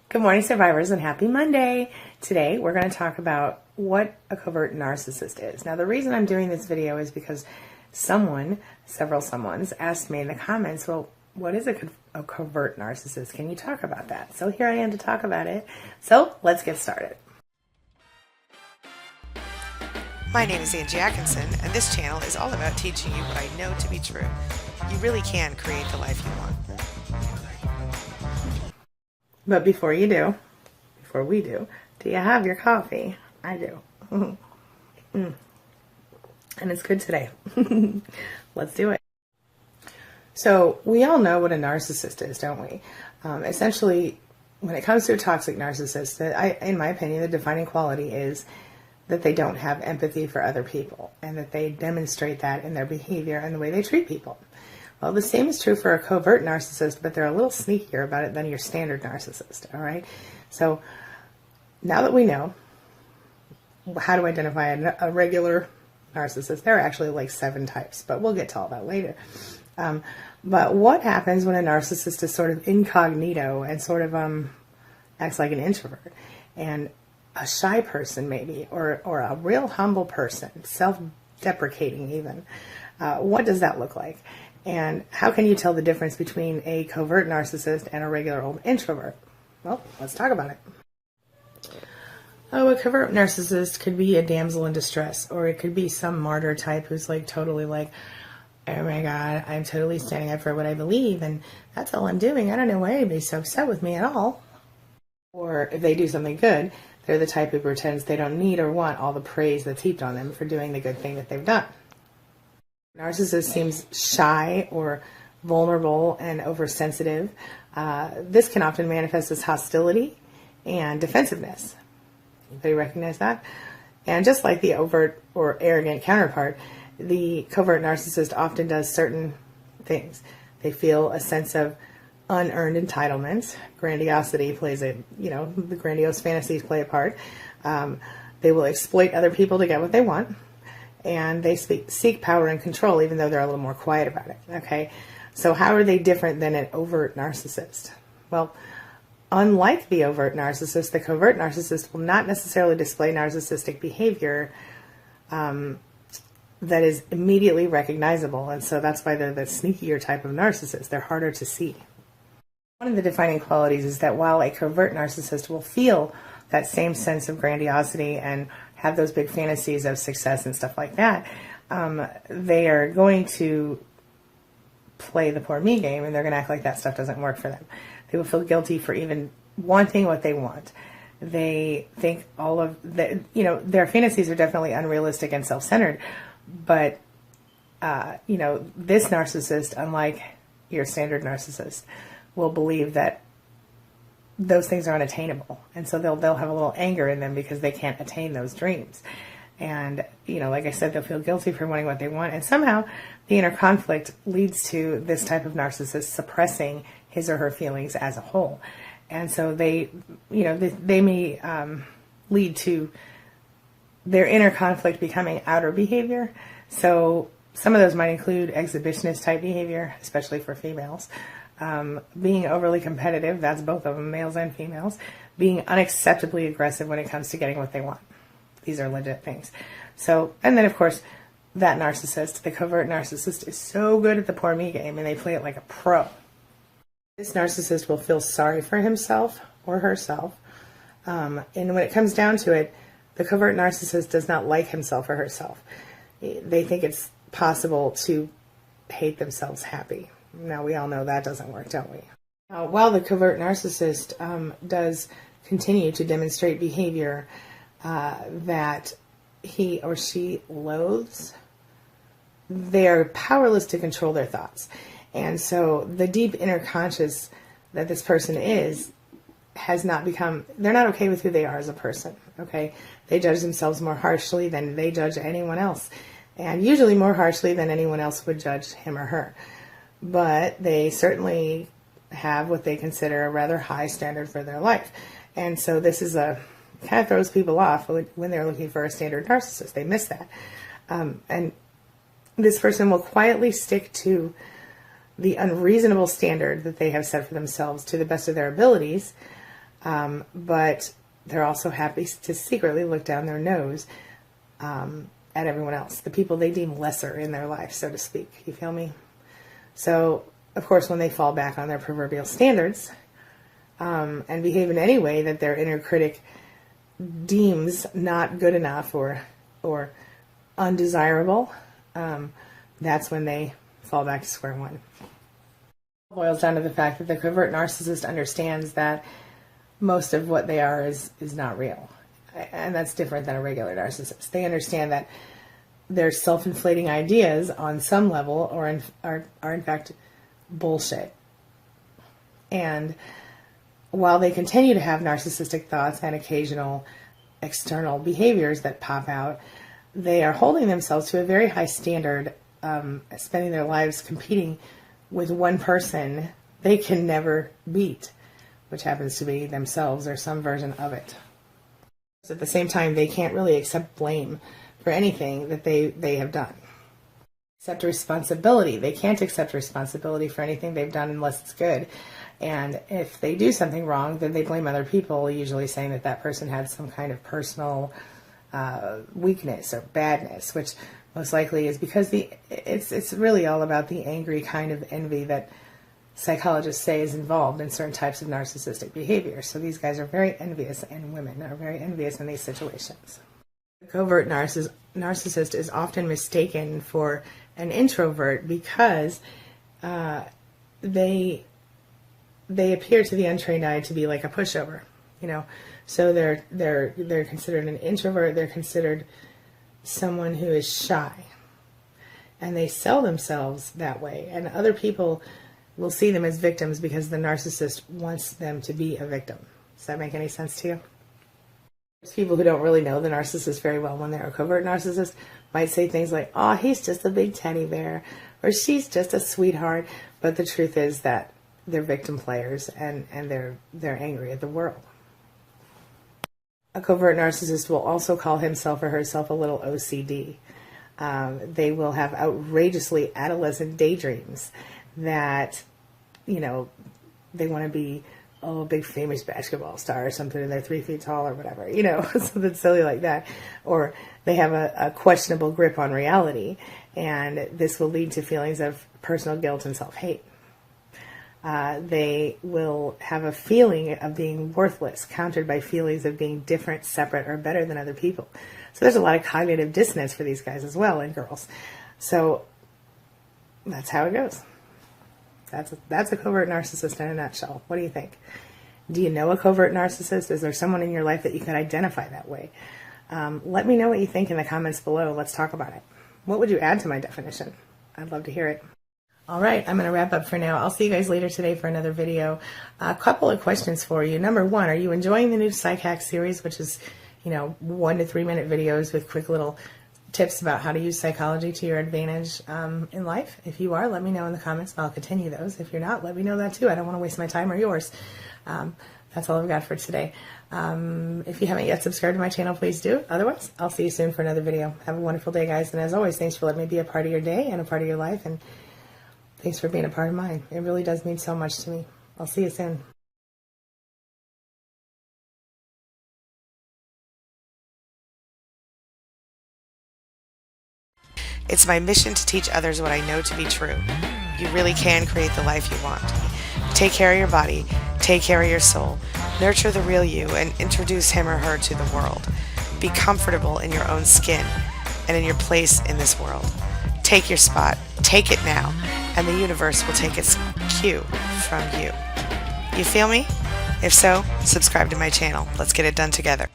Good morning, survivors, and happy Monday. Today, we're going to talk about what a covert narcissist is. Now, the reason I'm doing this video is because several someones asked me in the comments, well, what is a covert narcissist? Can you talk about that? So here I am to talk about it. So let's get started. My name is Angie Atkinson, and this channel is all about teaching you what I know to be true. You really can create the life you want. But before we do you have your coffee? I do. And it's good today. Let's do it. So we all know what a narcissist is, don't we? Essentially, when it comes to a toxic narcissist, in my opinion, the defining quality is that they don't have empathy for other people, and that they demonstrate that in their behavior and the way they treat people. Well, the same is true for a covert narcissist, but they're a little sneakier about it than your standard narcissist, all right? So now that we know how to identify a regular narcissist, there are actually like 7 types, but we'll get to all that later. But what happens when a narcissist is sort of incognito and sort of acts like an introvert, and a shy person maybe, or a real humble person, self-deprecating even? What does that look like? And how can you tell the difference between a covert narcissist and a regular old introvert? Well, let's talk about it. Oh, a covert narcissist could be a damsel in distress, or it could be some martyr type who's like totally like, oh my God, I'm totally standing up for what I believe, and that's all I'm doing. I don't know why anybody's so upset with me at all. Or if they do something good, they're the type who pretends they don't need or want all the praise that's heaped on them for doing the good thing that they've done. Narcissist seems shy or vulnerable and oversensitive. This can often manifest as hostility and defensiveness. Anybody recognize that? And just like the overt or arrogant counterpart, the covert narcissist often does certain things. They feel a sense of unearned entitlement. Grandiosity plays the grandiose fantasies play a part. They will exploit other people to get what they want. And they seek power and control, even though they're a little more quiet about it. Okay, so how are they different than an overt narcissist? Well, unlike the overt narcissist, the covert narcissist will not necessarily display narcissistic behavior that is immediately recognizable, and so that's why they're the sneakier type of narcissist. They're harder to see. One of the defining qualities is that while a covert narcissist will feel that same sense of grandiosity and have those big fantasies of success and stuff like that, they are going to play the poor me game, and they're going to act like that stuff doesn't work for them. They will feel guilty for even wanting what they want. They think all of their fantasies are definitely unrealistic and self-centered, but this narcissist, unlike your standard narcissist, will believe that those things are unattainable, and so they'll have a little anger in them because they can't attain those dreams. And like I said, they'll feel guilty for wanting what they want, and somehow the inner conflict leads to this type of narcissist suppressing his or her feelings as a whole. And so they may lead to their inner conflict becoming outer behavior. So some of those might include exhibitionist type behavior, especially for females. Being overly competitive, that's both of them, males and females. Being unacceptably aggressive when it comes to getting what they want. These are legit things. So, and then of course, that narcissist, the covert narcissist, is so good at the poor me game, and they play it like a pro. This narcissist will feel sorry for himself or herself. And when it comes down to it, the covert narcissist does not like himself or herself. They think it's possible to hate themselves happy. Now, we all know that doesn't work, don't we? While the covert narcissist does continue to demonstrate behavior that he or she loathes, they are powerless to control their thoughts. And so the deep inner conscious that this person is has not become, they're not okay with who they are as a person, okay? They judge themselves more harshly than they judge anyone else, and usually more harshly than anyone else would judge him or her. But they certainly have what they consider a rather high standard for their life. And so this is kind of throws people off when they're looking for a standard narcissist. They miss that. And this person will quietly stick to the unreasonable standard that they have set for themselves to the best of their abilities, but they're also happy to secretly look down their nose at everyone else, the people they deem lesser in their life, so to speak. You feel me? So, of course, when they fall back on their proverbial standards and behave in any way that their inner critic deems not good enough or undesirable, that's when they fall back to square one. It boils down to the fact that the covert narcissist understands that most of what they are is not real. And that's different than a regular narcissist. They understand that their self-inflating ideas on some level are in fact bullshit. And while they continue to have narcissistic thoughts and occasional external behaviors that pop out, they are holding themselves to a very high standard, spending their lives competing with one person they can never beat, which happens to be themselves or some version of it. So at the same time, they can't really accept blame for anything that they have done. Accept responsibility. They can't accept responsibility for anything they've done unless it's good. And if they do something wrong, then they blame other people, usually saying that that person had some kind of personal weakness or badness, which most likely is because it's really all about the angry kind of envy that psychologists say is involved in certain types of narcissistic behavior. So these guys are very envious, and women are very envious in these situations. The covert narcissist is often mistaken for an introvert because they appear to the untrained eye to be like a pushover, So they're considered an introvert. They're considered someone who is shy, and they sell themselves that way. And other people will see them as victims because the narcissist wants them to be a victim. Does that make any sense to you? There's people who don't really know the narcissist very well when they're a covert narcissist might say things like, "Oh, he's just a big teddy bear," or "She's just a sweetheart." But the truth is that they're victim players, and they're angry at the world. A covert narcissist will also call himself or herself a little OCD. They will have outrageously adolescent daydreams that, they want to be a big famous basketball star or something, and they're 3 feet tall or whatever, something silly like that. Or they have a questionable grip on reality, and this will lead to feelings of personal guilt and self-hate. They will have a feeling of being worthless, countered by feelings of being different, separate, or better than other people. So there's a lot of cognitive dissonance for these guys as well, and girls. So that's how it goes. That's a covert narcissist in a nutshell. What do you think? Do you know a covert narcissist? Is there someone in your life that you could identify that way? Let me know what you think in the comments below. Let's talk about it. What would you add to my definition? I'd love to hear it. All right, I'm going to wrap up for now. I'll see you guys later today for another video. A couple of questions for you. Number one, are you enjoying the new Psych Hack series, which is, 1 to 3 minute videos with quick little tips about how to use psychology to your advantage in life? If you are, let me know in the comments, and I'll continue those. If you're not, let me know that too. I don't want to waste my time or yours. That's all I've got for today. If you haven't yet subscribed to my channel, please do. Otherwise, I'll see you soon for another video. Have a wonderful day, guys. And as always, thanks for letting me be a part of your day and a part of your life. And thanks for being a part of mine. It really does mean so much to me. I'll see you soon. It's my mission to teach others what I know to be true. You really can create the life you want. Take care of your body, take care of your soul, nurture the real you, and introduce him or her to the world. Be comfortable in your own skin and in your place in this world. Take your spot, take it now, and the universe will take its cue from you. You feel me? If so, subscribe to my channel. Let's get it done together.